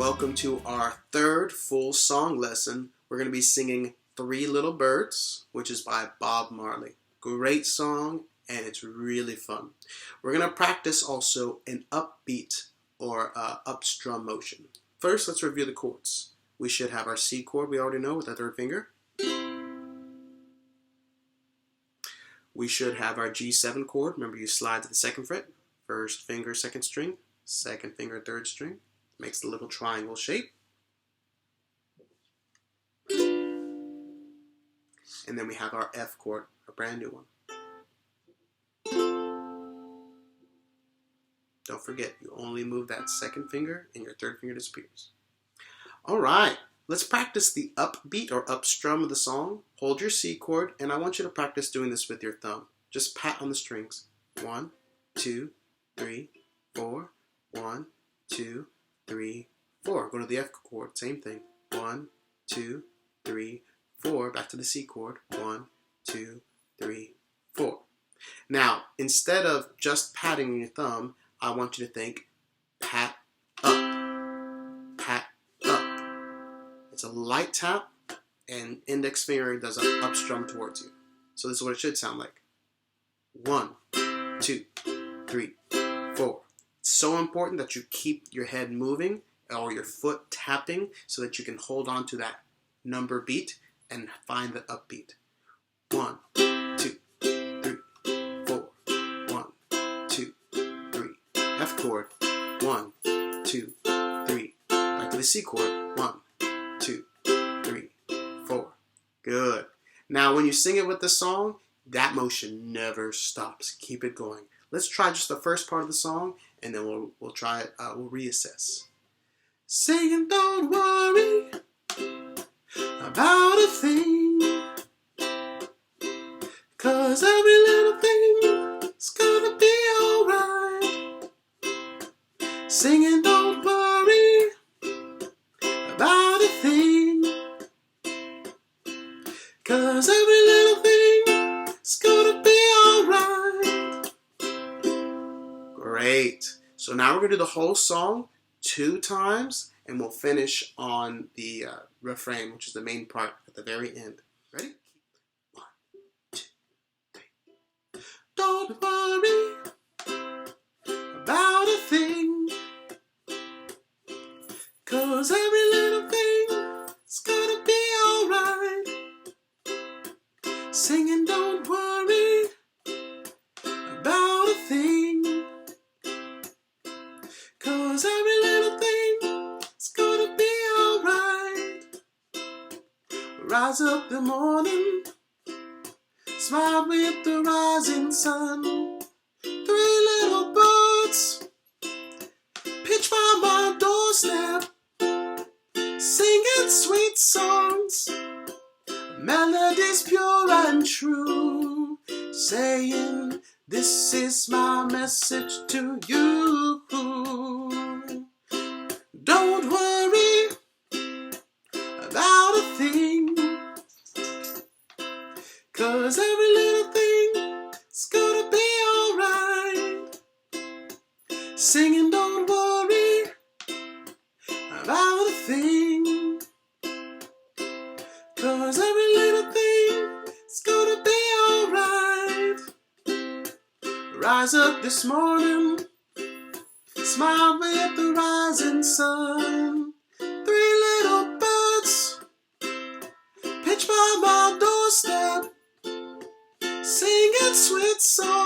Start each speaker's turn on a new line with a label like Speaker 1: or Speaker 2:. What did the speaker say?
Speaker 1: welcome to our third full song lesson. We're going to be singing Three Little Birds, which is by Bob Marley. Great song, and it's really fun. We're going to practice also an upbeat or upstrum motion. First, let's review the chords. We should have our C chord, we already know, with our third finger. We should have our G7 chord. Remember, you slide to the second fret. First finger, second string. Second finger, third string. Makes the little triangle shape. And then we have our F chord, a brand new one. Don't forget, you only move that second finger and your third finger disappears. All right, let's practice the upbeat or upstrum of the song. Hold your C chord, and I want you to practice doing this with your thumb. Just pat on the strings. 1, 2, 3, 4. 1, 2, 3, 4. Go to the F chord, same thing. 1, 2, 3, 4. Back to the C chord. 1, 2, 3, 4. Now, instead of just patting your thumb, I want you to think pat up. Pat up. It's a light tap, and index finger does an upstrum towards you. So this is what it should sound like. 1, 2, 3, 4. It's so important that you keep your head moving or your foot tapping so that you can hold on to that number beat and find the upbeat. 1, 2, 3, 4. 1, 2, 3. F chord. 1, 2, 3. Back to the C chord. 1, 2, 3, 4. Good. Now when you sing it with the song, that motion never stops. Keep it going. Let's try just the first part of the song, and then we'll try it. We'll reassess. Singing, don't worry about a thing, 'cause every little thing is gonna be alright. Singing, don't worry about a thing, 'cause every little thing is gonna be alright. Great. So now we're going to do the whole song 2 times, and we'll finish on the refrain, which is the main part at the very end. Ready? 1, 2, 3. Don't worry about a thing, 'cause every little thing is gonna be alright. Singing, don't worry about a thing, 'cause every little thing is gonna be alright. Rise up the morning, smile with the rising sun. 3 little birds pitch by my doorstep, singing sweet songs, melodies pure and true, saying, this is my message to you. Don't worry about a thing, 'cause every little thing is gonna be alright. Singing, don't worry about a thing, 'cause every little thing is gonna be alright. Rise up this morning, smile with the rising sun. 3 little birds pitch by my doorstep, singing sweet songs.